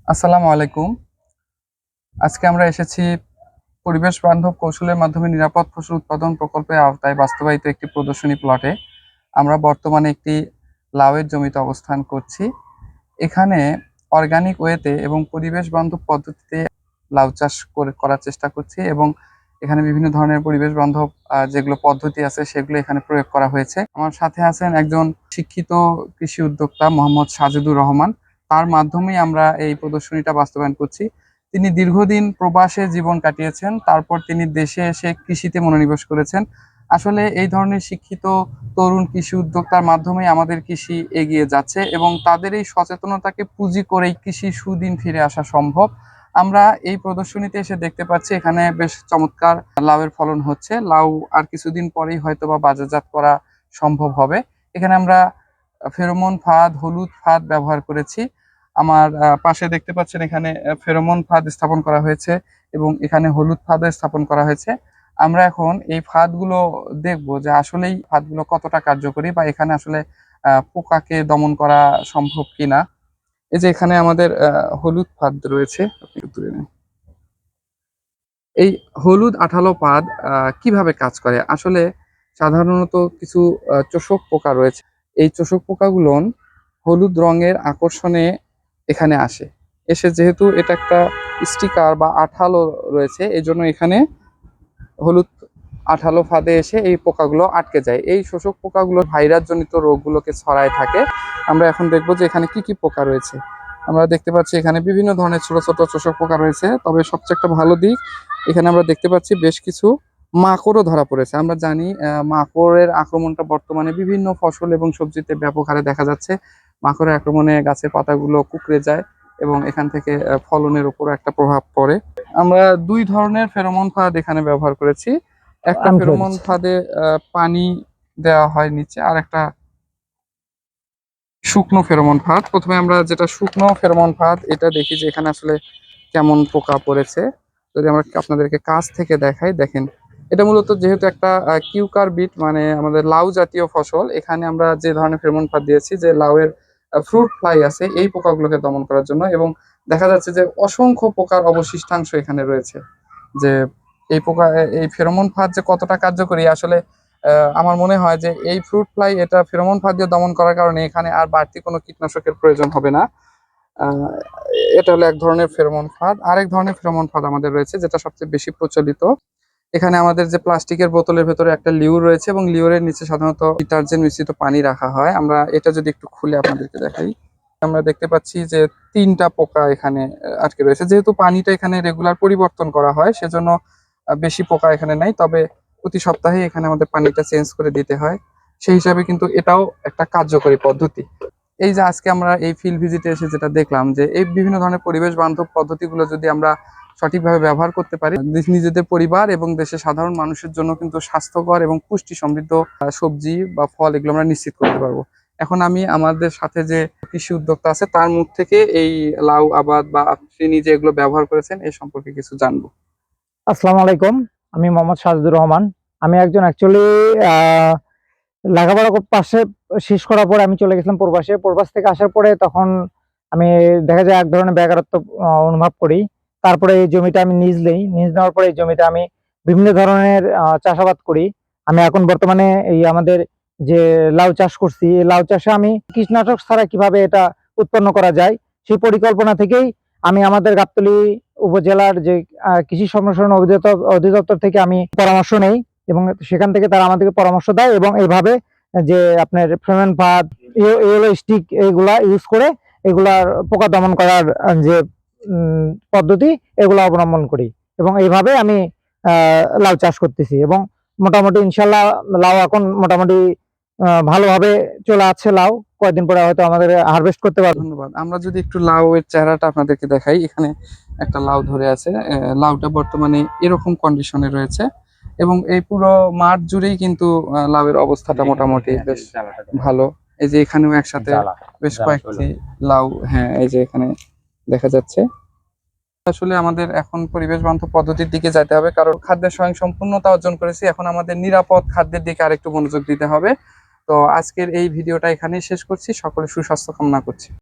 আসসালামু আলাইকুম। আজকে আমরা এসেছি পরিবেশ বান্ধব কৌশলের মাধ্যমে নিরাপদ ফসল উৎপাদন প্রকল্পের আওতায় বাস্তবায়িত একটি প্রদর্শনী প্লটে। আমরা বর্তমানে একটি লাউয়ের জমিতে অবস্থান করছি। এখানে অর্গানিক ওয়েতে এবং পরিবেশ বান্ধব পদ্ধতিতে লাউ চাষ করার চেষ্টা করছি এবং এখানে বিভিন্ন ধরনের পরিবেশ বান্ধব যেগুলো পদ্ধতি আছে সেগুলো এখানে প্রয়োগ করা হয়েছে। আমার সাথে আছেন একজন শিক্ষিত কৃষি উদ্যোক্তা মোহাম্মদ সাজেদুর রহমান। তার মাধ্যমেই আমরা এই প্রদর্শনীটা বাস্তবায়ন করছি। তিনি দীর্ঘদিন প্রবাসে জীবন কাটিয়েছেন। তারপর তিনি দেশে এসে কৃষিতে মনোনিবেশ করেছেন। আসলে এই ধরনের শিক্ষিত তরুণ কৃষি উদ্যোক্তার মাধ্যমেই আমাদের কৃষি এগিয়ে যাচ্ছে এবং তাদের এই সচেতনতাকে পুঁজি করেই কৃষির সুদিন ফিরে আসা সম্ভব। আমরা এই প্রদর্শনীতে এসে দেখতে পাচ্ছি এখানে বেশ চমৎকার লাউয়ের ফলন হচ্ছে। লাউ আর কিছুদিন পরেই হয়তোবা বাজারজাত করা সম্ভব হবে। এখানে আমরা ফেরোমন ফাঁদ, হলুদ ফাঁদ ব্যবহার করেছি। আমার পাশে দেখতে পাচ্ছেন এখানে ফেরোমন ফাঁদ স্থাপন করা হয়েছে এবং এখানে হলুদ ফাঁদও স্থাপন করা হয়েছে। আমরা এখন এই ফাঁদগুলো দেখব যে আসলেই ফাঁদগুলো কতটা কার্যকরী বা এখানে আসলে পোকাকে দমন করা সম্ভব কিনা। এই যে এখানে আমাদের হলুদ ফাঁদ রয়েছে, আপনি একটু দূরে নেন। এই হলুদ আঠালো পাদ কিভাবে কাজ করে? আসলে সাধারণত কিছু চোষক পোকা রয়েছে। এই চোষক পোকাগুলো হলুদ রঙের আকর্ষণে এখানে আসে। এসে যেহেতু এটা একটা স্টিকার বা আঠালো রয়েছে, এজন্য এখানে হলুদ আঠালো ফাঁদে এসে এই পোকাগুলো আটকে যায়। এই শোষক পোকাগুলো ভাইরাস জনিত রোগগুলোকে ছড়ায় থাকে। আমরা এখন দেখব যে এখানে কি কি পোকা রয়েছে। আমরা দেখতে পাচ্ছি এখানে বিভিন্ন ধরনের ছোট ছোট শোষক পোকা রয়েছে, তবে সবচেয়ে একটা ভালো দিক এখানে আমরা দেখতে পাচ্ছি বেশ কিছু মাকড়ও ধরা পড়েছে। আমরা জানি মাকড়ের আক্রমণটা বর্তমানে বিভিন্ন ফসল এবং সবজিতে ব্যাপক হারে দেখা যাচ্ছে। মাকড়ের আক্রমণে গাছের পাতাগুলো কুঁকড়ে যায় এবং এখান থেকে ফলনের উপর একটা প্রভাব পড়ে। আমরা দুই ধরনের ফেরোমন ফাঁদ এখানে ব্যবহার করেছি। একটা ফেরোমন ফাঁদে পানি দেওয়া হয় নিচে, আর একটা শুকনো ফেরোমন ফাঁদ। প্রথমে আমরা যেটা শুকনো ফেরোমন ফাঁদ এটা দেখি যে এখানে আসলে কেমন পোকা পড়েছে। যদি আমরা আপনাদেরকে কাছ থেকে দেখাই, দেখেন এটা মূলত যেহেতু একটা কিউকার বিট মানে আমাদের লাউ জাতীয় ফসল, এখানে আমরা যে ধরনের ফেরোমন ফাঁদ দিয়েছি যে লাউয়ের ফ্রুট ফ্লাই আছে এই পোকাগুলোকে দমন করার জন্য। এবং দেখা যাচ্ছে যে অসংখ্য পোকার অবশিষ্টাংশ এখানে রয়েছে। যে এই পোকা এই ফেরোমন ফাঁদ যে কতটা কার্যকরী আসলে আমার মনে হয় যে এই ফ্রুট ফ্লাই এটা ফেরোমন ফাঁদ দিয়ে দমন করার কারণে এখানে আর বাড়তি কোনো কীটনাশকের প্রয়োজন হবে না। আহ, এটা হলো এক ধরনের ফেরোমন ফাঁদ। আরেক ধরনের ফেরোমন ফাঁদ আমাদের রয়েছে যেটা সবচেয়ে বেশি প্রচলিত। এখানে আমাদের যে প্লাস্টিকের বোতলের ভেতরে একটা লিউর রয়েছে এবং লিউরের নিচে সাধারণত ডিটারজেন্ট মিশ্রিত পানি রাখা হয়। আমরা এটা যদি একটু খুলে আপনাদেরকে দেখাই, আমরা দেখতে পাচ্ছি যে তিনটা পোকা এখানে আটকে রয়েছে। যেহেতু পানিটা এখানে রেগুলার পরিবর্তন করা হয় সেজন্য বেশি পোকা এখানে নাই, তবে প্রতি সপ্তাহে এখানে আমাদের পানিটা চেঞ্জ করে দিতে হয়। সেই হিসাবে কিন্তু এটাও একটা কার্যকরী পদ্ধতি। এই যে আজকে আমরা এই ফিল্ড ভিজিটে এসে যেটা দেখলাম যে এই বিভিন্ন ধরনের পরিবেশ বান্ধব পদ্ধতিগুলো যদি আমরা সঠিকভাবে ব্যবহার করতে পারি, নিজেদের পরিবার এবং দেশের সাধারণ মানুষের জন্য কিন্তু স্বাস্থ্যকর এবং পুষ্টি সমৃদ্ধ সবজি বা ফল এগুলো আমরা নিশ্চিত করতে পারবো। এখন আমি আমাদের সাথে যে কৃষি উদ্যোক্তা আছে তার মুখ থেকে এই লাউ আবাদ বা আপনি নিজে এগুলো ব্যবহার করেছেন এই সম্পর্কে কিছু জানবো। আসসালামু আলাইকুম। আমি মোহাম্মদ সাজেদুর রহমান। আমি একজন অ্যাকচুয়ালি লেখাপড়া পাশে শেষ করার পরে আমি চলে গেছিলাম প্রবাসে। প্রবাস থেকে আসার পরে তখন আমি দেখা যায় এক ধরনের বেকারত্ব অনুভব করি। তারপরে এই জমিটা আমি নিজ নেওয়ার পরে এই জমিতে আমি বিভিন্ন ধরনের চাষাবাদ করি। আমি এখন বর্তমানে এই আমাদের যে লাউ চাষ করছি, এই লাউ চাষে আমি কীটনাশক ছাড়া কিভাবে এটা উৎপন্ন করা যায় সেই পরিকল্পনা থেকেই আমি আমাদের গাবতলী উপজেলার যে কৃষি সম্প্রসারণ অধিদপ্তর থেকে আমি পরামর্শ নেই এবং সেখান থেকে তারা আমাদেরকে পরামর্শ দেয় এবং এইভাবে যে আপনার ফেরোমন ফাঁদ, ইয়েলো স্টিক এগুলা ইউজ করে এগুলার পোকা দমন করার যে পদ্ধতি এগুলো অবলম্বন করি এবং এইভাবে আমি লাউ চাষ করতেছি এবং মোটামুটি ইনশাল্লাহ লাউ এখন মোটামুটি ভালোভাবে চলে আসছে। লাউ কয়েকদিন পরে হয়তো আমাদের হারভেস্ট করতে পারবো। ধন্যবাদ। আমরা যদি একটু লাউ এর চেহারাটা আপনাদেরকে দেখাই, এখানে একটা লাউ ধরে আছে। লাউটা বর্তমানে এরকম কন্ডিশনে রয়েছে এবং এই পুরো মাঠ জুড়েই কিন্তু লাউয়ের অবস্থাটা মোটামুটি বেশ ভালো। এই যে এখানেও একসাথে বেশ কয়েকটি লাউ, হ্যাঁ এই যে এখানে দেখা যাচ্ছে। আসলে আমাদের এখন পরিবেশ বান্ধব পদ্ধতির দিকে যেতে হবে, কারণ খাদ্যের স্বয়ংসম্পূর্ণতা অর্জন করেছি, এখন আমাদের নিরাপদ খাদ্যের দিকে আরেকটু মনোযোগ দিতে হবে। তো আজকের এই ভিডিওটা এখানেই শেষ করছি। সকলে সুস্বাস্থ্য কামনা করছি।